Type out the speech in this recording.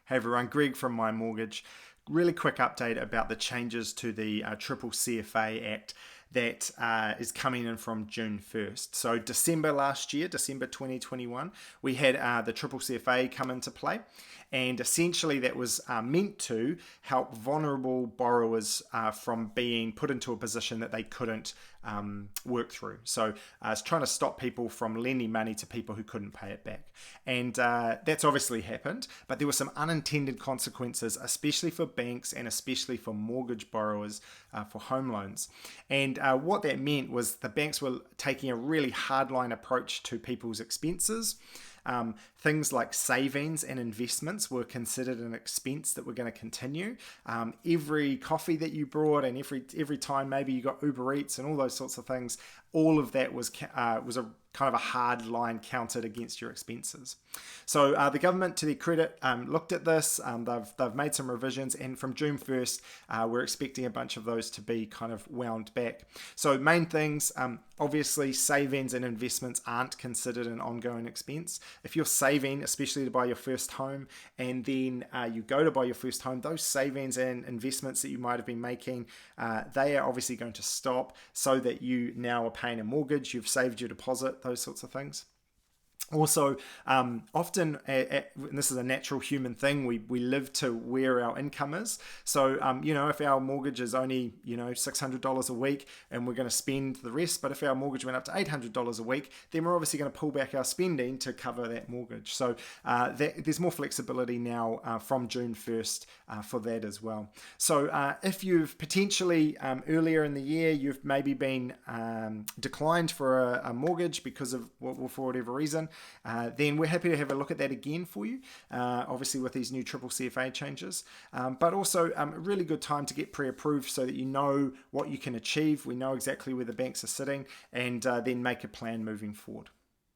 Hey everyone, Greg from My Mortgage. Really quick update about the changes to the CCCFA Act that is coming in from June 1st. So December last year, December 2021, we had the CCCFA come into play. And essentially that was meant to help vulnerable borrowers from being put into a position that they couldn't work through. So it's trying to stop people from lending money to people who couldn't pay it back. And that's obviously happened, but there were some unintended consequences, especially for banks and especially for mortgage borrowers for home loans. And what that meant was the banks were taking a really hardline approach to people's expenses. Things like savings and investments were considered an expense that were going to continue. Every coffee that you brought and every time maybe you got Uber Eats and all those sorts of things, all of that was a kind of a hard line counted against your expenses. So the government, to their credit, looked at this. They've made some revisions, and from June 1st, we're expecting a bunch of those to be kind of wound back. So main things, obviously savings and investments aren't considered an ongoing expense. If you're saving, especially to buy your first home, and then you go to buy your first home, those savings and investments that you might have been making, they are obviously going to stop so that you now are paying a mortgage, you've saved your deposit, those sorts of things. Also, often, and this is a natural human thing, we live to where our income is. So, if our mortgage is only, $600 a week and we're going to spend the rest, but if our mortgage went up to $800 a week, then we're obviously going to pull back our spending to cover that mortgage. So there's more flexibility now from June 1st for that as well. So if you've potentially earlier in the year, you've maybe been declined for a mortgage because of for whatever reason, then we're happy to have a look at that again for you, obviously with these new CCCFA changes, but also a really good time to get pre-approved so that you know what you can achieve, we know exactly where the banks are sitting, and then make a plan moving forward.